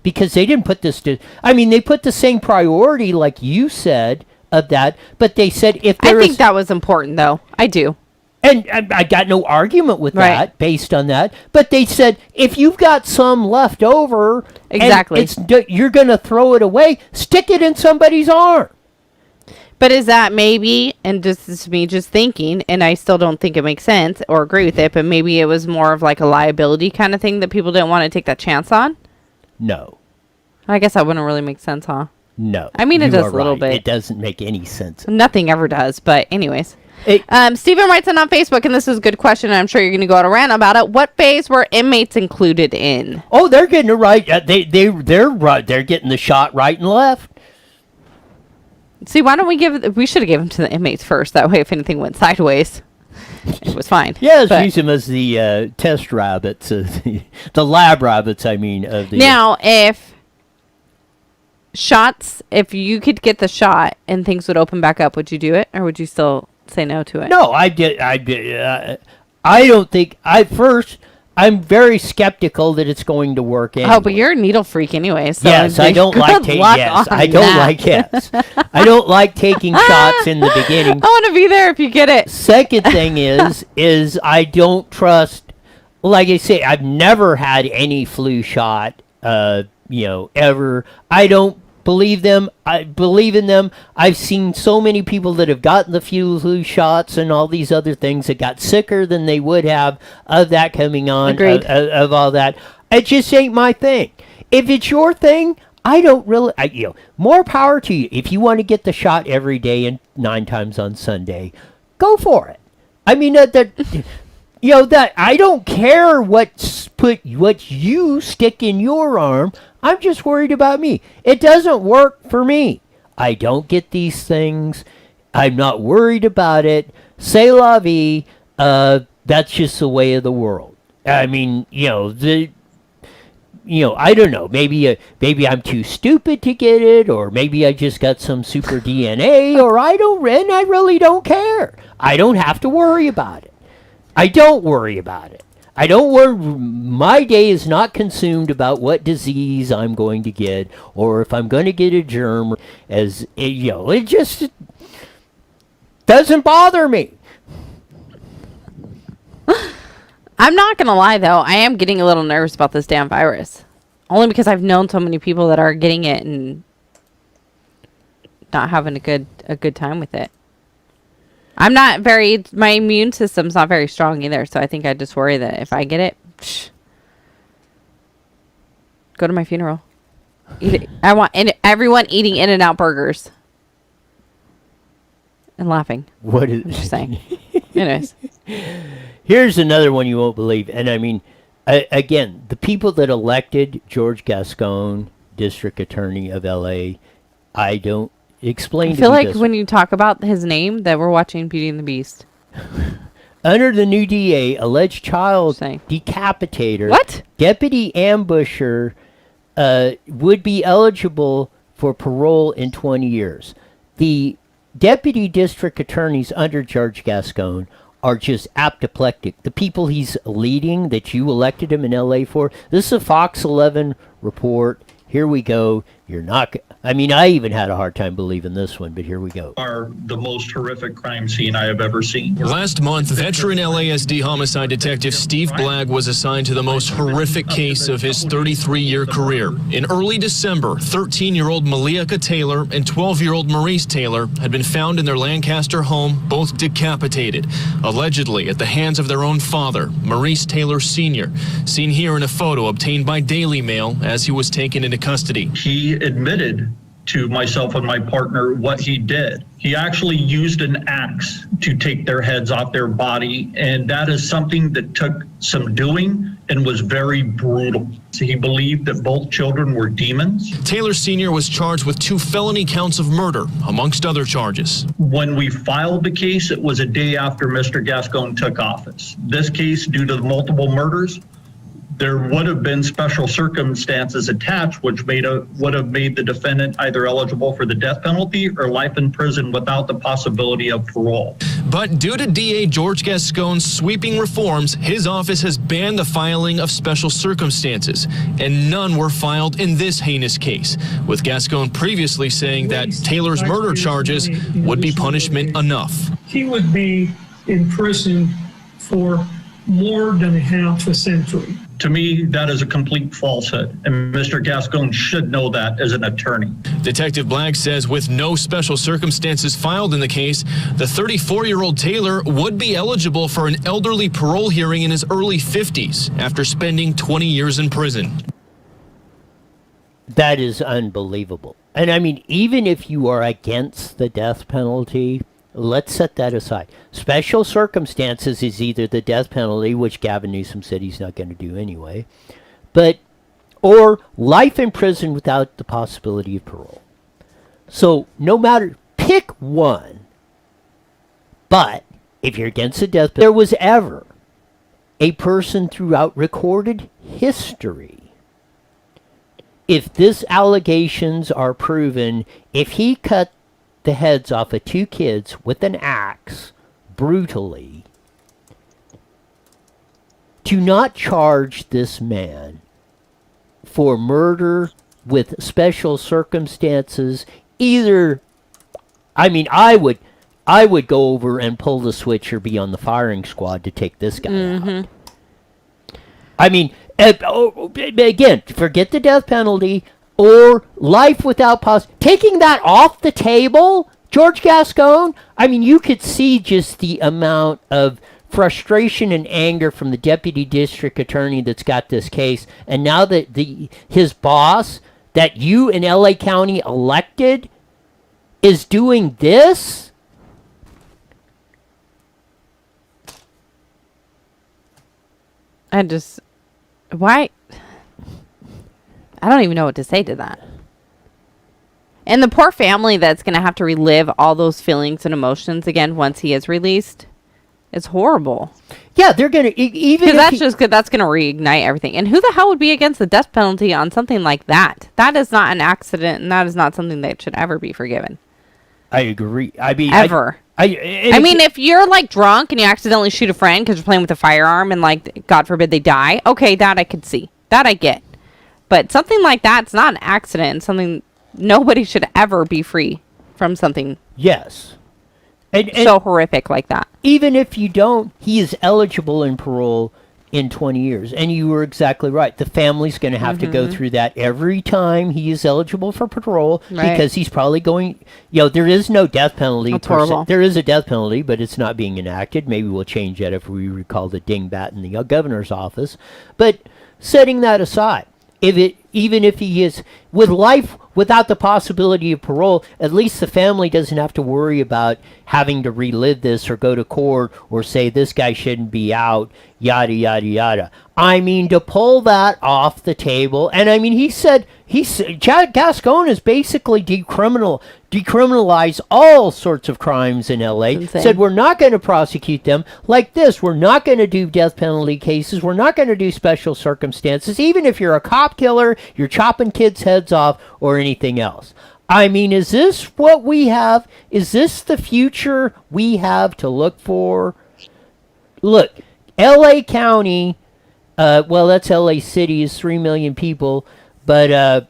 Because they didn't put this to... I mean, they put the same priority, like you said, of that. But they said if there I think that was important, though. I do. And I got no argument with that based on that. But they said, if you've got some left over, exactly, and you're going to throw it away, stick it in somebody's arm. But is that maybe, and this is me just thinking, and I still don't think it makes sense or agree with it, but maybe it was more of like a liability kind of thing that people didn't want to take that chance on? No. I guess that wouldn't really make sense, huh? No. I mean, it does a little bit. It doesn't make any sense. Nothing ever does, but anyways. Stephen writes in on Facebook, and this is a good question, and I'm sure you're going to go out a rant about it. What bays were inmates included in? Oh, they're getting it right. They're right. They're getting the shot right and left. See, why don't we should have given them to the inmates first. That way, if anything went sideways, it was fine. Yeah, let's use them as the test rabbits, the lab rabbits, I mean. Now, if if you could get the shot and things would open back up, would you do it? Or would you still say no to it? No, I don't think, I'm very skeptical that it's going to work anyway. Oh, but you're a needle freak anyway. So yes, I don't like taking. Yes, I don't like. Yes, I don't like taking shots in the beginning. I want to be there if you get it. Second thing is I don't trust. Like I say, I've never had any flu shot. Ever. I don't believe them. I believe in them. I've seen so many people that have gotten the flu shots and all these other things that got sicker than they would have of that coming on, of all that. It just ain't my thing. If it's your thing, I don't really, more power to you. If you want to get the shot every day and 9 times on Sunday, go for it. I mean, that I don't care what you stick in your arm. I'm just worried about me. It doesn't work for me. I don't get these things. I'm not worried about it. C'est la vie. That's just the way of the world. I mean, I don't know. Maybe I'm too stupid to get it, or maybe I just got some super DNA, or I really don't care. I don't have to worry about it. I don't worry about it. I don't worry. My day is not consumed about what disease I'm going to get or if I'm going to get a germ. It just doesn't bother me. I'm not going to lie, though. I am getting a little nervous about this damn virus. Only because I've known so many people that are getting it and not having a good time with it. I'm not my immune system's not very strong either, so I think I just worry that if I get it, go to my funeral. Eat it. I want everyone eating In-N-Out burgers and laughing. What is? I'm just saying. Anyways. Here's another one you won't believe, and I mean, again, the people that elected George Gascon, District Attorney of L.A., I don't. Explain. I feel like when you talk about his name that we're watching Beauty and the Beast. Under the new DA, alleged child decapitator, deputy ambusher, would be eligible for parole in 20 years. The deputy district attorneys under George Gascon are just apoplectic. The people he's leading that you elected him in LA for. This is a Fox 11 report. Here we go. You're not. I mean, I even had a hard time believing this one, but here we go. Are the most horrific crime scene I have ever seen. Last month, veteran LASD homicide detective Steve Blagg was assigned to the most horrific case of his 33-year career. In early December, 13-year-old Maliaka Taylor and 12-year-old Maurice Taylor had been found in their Lancaster home, both decapitated, allegedly at the hands of their own father, Maurice Taylor Sr., seen here in a photo obtained by Daily Mail as he was taken into custody. He admitted to myself and my partner what he did. He actually used an axe to take their heads off their body, and that is something that took some doing and was very brutal. So he believed that both children were demons. Taylor Sr. was charged with 2 felony counts of murder, amongst other charges. When we filed the case, it was a day after Mr. Gascon took office. This case, due to the multiple murders, there would have been special circumstances attached, which would have made the defendant either eligible for the death penalty or life in prison without the possibility of parole. But due to DA George Gascon's sweeping reforms, his office has banned the filing of special circumstances, and none were filed in this heinous case, with Gascon previously saying that Taylor's murder charges would be punishment enough. He would be in prison for more than a half a century. To me, that is a complete falsehood, and Mr. Gascon should know that as an attorney. Detective Blagg says with no special circumstances filed in the case, the 34-year-old Taylor would be eligible for an elderly parole hearing in his early 50s after spending 20 years in prison. That is unbelievable. And I mean, even if you are against the death penalty, let's set that aside. Special circumstances is either the death penalty, which Gavin Newsom said he's not going to do anyway, or life in prison without the possibility of parole. So no matter, pick one. But if you're against the death penalty, there was ever a person throughout recorded history, if this allegations are proven, if he cut the heads off of 2 kids with an axe brutally, to not charge this man for murder with special circumstances, either, I mean, I would go over and pull the switch or be on the firing squad to take this guy out. I mean, again, forget the death penalty or life without taking that off the table, George Gascon. I mean, you could see just the amount of frustration and anger from the deputy district attorney that's got this case, and now that his boss that you in LA County elected is doing this. Why? I don't even know what to say to that. And the poor family that's going to have to relive all those feelings and emotions again once he is released. It's horrible. Yeah, they're going to, even if that's going to reignite everything. And who the hell would be against the death penalty on something like that? That is not an accident, and that is not something that should ever be forgiven. I agree. I mean, ever. I mean, if you're like drunk and you accidentally shoot a friend because you're playing with a firearm and like, God forbid they die. Okay, that I could see. That I get. But something like that's not an accident. Something nobody should ever be free from something. Yes. And so horrific like that. Even if you don't, he is eligible in parole in 20 years. And you were exactly right. The family's going to have to go through that every time he is eligible for parole because he's probably going, there is no death penalty. That's horrible. There is a death penalty, but it's not being enacted. Maybe we'll change that if we recall the dingbat in the governor's office. But setting that aside, even if he is with life without the possibility of parole, at least the family doesn't have to worry about having to relive this or go to court or say this guy shouldn't be out, yada yada yada. I mean, to pull that off the table, and I mean, he said Gascon is basically decriminalize all sorts of crimes in LA. Said we're not going to prosecute them like this. We're not going to do death penalty cases. We're not going to do special circumstances. Even if you're a cop killer, you're chopping kids' heads off or anything else. I mean, is this what we have? Is this the future we have to look for? Look, LA County, that's LA City, is 3 million people, but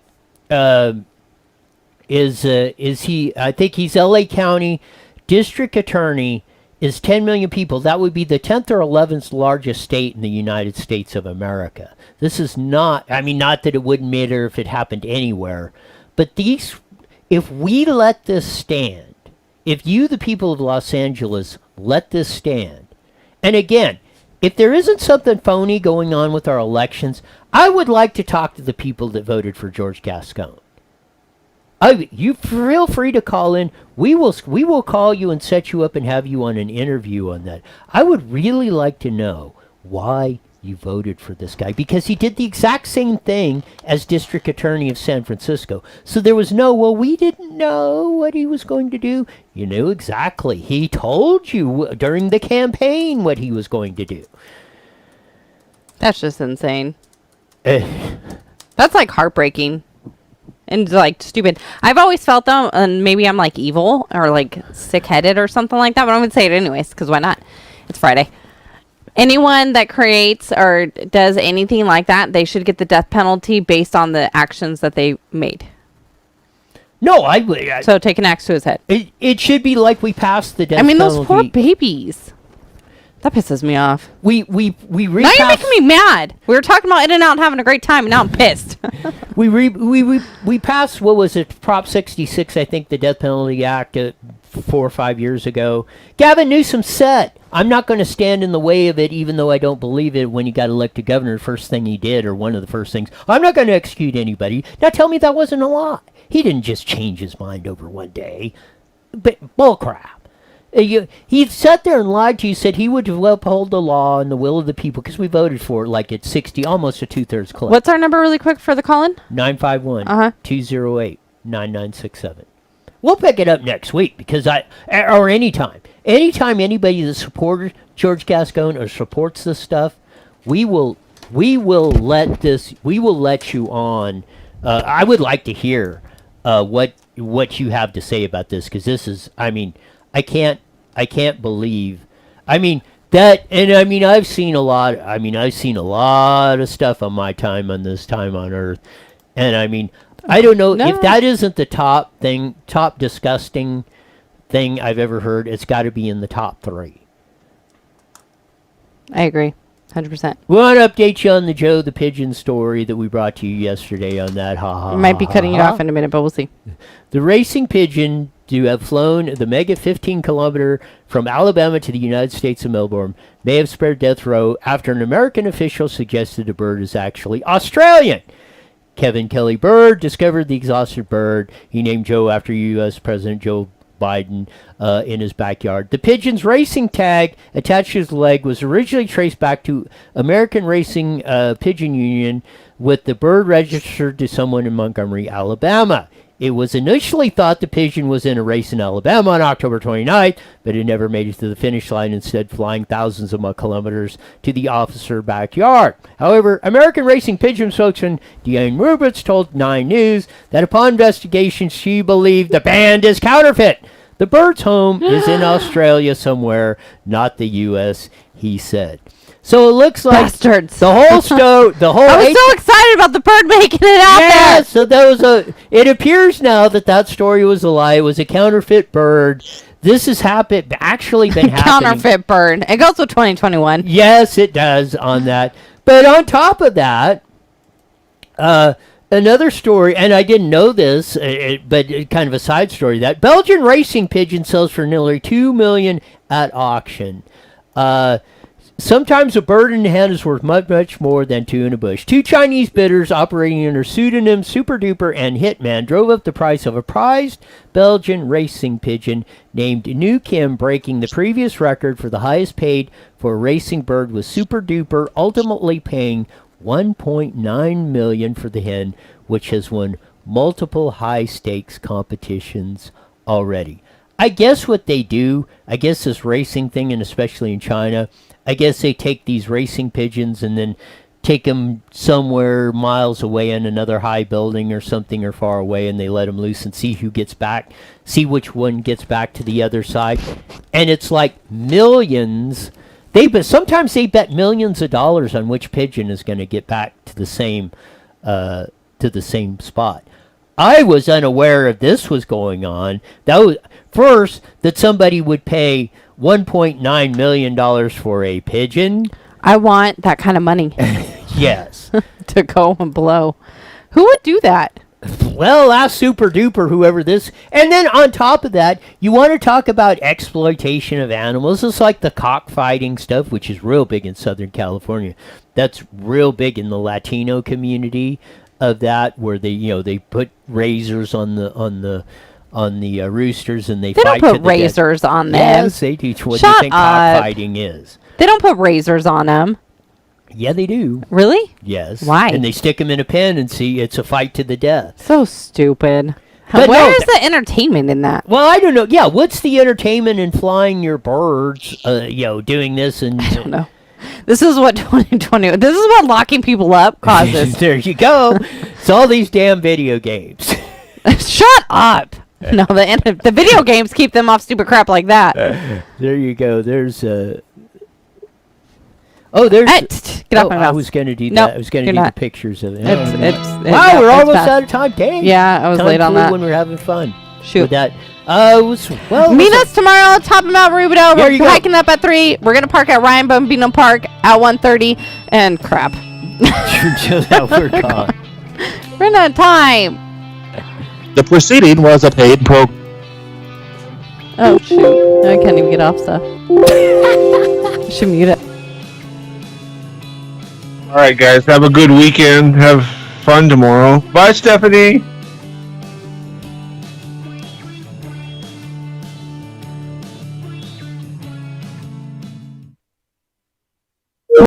is he, I think he's LA County District Attorney, is 10 million people. That would be the 10th or 11th largest state in the United States of America. This is not, not that it wouldn't matter if it happened anywhere, but if we let this stand, if you, the people of Los Angeles, let this stand, and again, if there isn't something phony going on with our elections, I would like to talk to the people that voted for George Gascon. You feel free to call in. We will call you and set you up and have you on an interview on that. I would really like to know why you voted for this guy, because he did the exact same thing as District Attorney of San Francisco. So there was we didn't know what he was going to do. You knew exactly. He told you during the campaign what he was going to do. That's just insane. That's like heartbreaking. And like stupid. I've always felt though, and maybe I'm like evil or like sick-headed or something like that, but I'm going to say it anyways, because why not? It's Friday. Anyone that creates or does anything like that, they should get the death penalty based on the actions that they made. No, so take an axe to his head. It should be like we passed the death penalty. Those poor babies. That pisses me off. Now you're making me mad. We were talking about In-N-Out and having a great time, and now I'm pissed. we passed, what was it, Prop 66, I think, the Death Penalty Act 4 or 5 years ago. Gavin Newsom said, I'm not going to stand in the way of it, even though I don't believe it. When he got elected governor, first thing he did, or one of the first things, I'm not going to execute anybody. Now tell me that wasn't a lie. He didn't just change his mind over one day. But bullcrap. He sat there and lied to you, said he would uphold the law and the will of the people, because we voted for it like it's 60, almost a 2/3 clip. What's our number really quick for the call-in? 951-208-9967. We'll pick it up next week, because or anytime anybody that supported George Gascon or supports this stuff, we will let you on. I would like to hear what you have to say about this, because this is, I can't believe, that, and I've seen a lot of stuff on my time on this time on Earth, and I don't know if that isn't the top disgusting thing I've ever heard. It's got to be in the top 3. I agree, 100%. We want to update you on the Joe the Pigeon story that we brought to you yesterday on that. We might be cutting it off in a minute, but we'll see. The racing pigeon to have flown the mega 15-kilometer from Alabama to the United States of Melbourne may have spread death row after an American official suggested the bird is actually Australian. Kevin Kelly Bird discovered the exhausted bird he named Joe after U.S. President Joe Biden in his backyard. The pigeon's racing tag attached to his leg was originally traced back to American Racing Pigeon Union, with the bird registered to someone in Montgomery, Alabama. It was initially thought the pigeon was in a race in Alabama on October 29th, but it never made it to the finish line, instead flying thousands of kilometers to the officer's backyard. However, American Racing Pigeon spokesman Deanne Rubitz told 9 News that upon investigation, she believed the band is counterfeit. The bird's home is in Australia somewhere, not the U.S., he said. So it looks like bastards. The whole I was so excited about the bird making it out there. So that was it appears now that story was a lie. It was a counterfeit bird. This has actually been happening. Counterfeit bird. It goes with 2021. Yes, it does on that. But on top of that, another story, and I didn't know this, but kind of a side story, that Belgian racing pigeon sells for nearly $2 million at auction. Sometimes a bird in the hand is worth much, much more than two in a bush. Two Chinese bidders operating under pseudonyms Super Duper and Hitman drove up the price of a prized Belgian racing pigeon named New Kim, breaking the previous record for the highest paid for a racing bird, with Super Duper ultimately paying $1.9 million for the hen, which has won multiple high-stakes competitions already. I guess what they do, this racing thing, and especially in China, I guess they take these racing pigeons and then take them somewhere miles away in another high building or something, or far away, and they let them loose and see which one gets back to the other side. And it's like millions. Sometimes they bet millions of dollars on which pigeon is going to get back to the same spot. I was unaware of this was going on. That was first that somebody would pay $1.9 million for a pigeon. I want that kind of money. Yes. To go and blow. Who would do that? Well, ask Super Duper, whoever this. And then on top of that, you want to talk about exploitation of animals. It's like the cockfighting stuff, which is real big in Southern California. That's real big in the Latino community of that, where they put razors on the roosters and they fight. They don't put razors on them. Yes, they do. What do you think cockfighting is? They don't put razors on them. Yeah, they do. Really? Yes. Why? And they stick them in a pen and see it's a fight to the death. So stupid. But where's the entertainment in that? Well, I don't know. Yeah, what's the entertainment in flying your birds? Doing this and I don't know. This is what 2020. This is what locking people up causes. There you go. It's all these damn video games. Shut up. No, the video games keep them off stupid crap like that. There you go. There's get off my mouse. I was going to do that. Nope, I was going to do the pictures of it. Wow, we're almost out of time. Dang. Yeah, I was late on that. When we're having fun. Shoot. With that. Meet us tomorrow, top of Mount Rubidoux. We're hiking up at 3. We're going to park at Ryan Bombino Park at 1:30. And crap. We're gone. We're out of time. The proceeding was a paid program. Oh, shoot. I can't even get off stuff. I should mute it. All right, guys. Have a good weekend. Have fun tomorrow. Bye, Stephanie.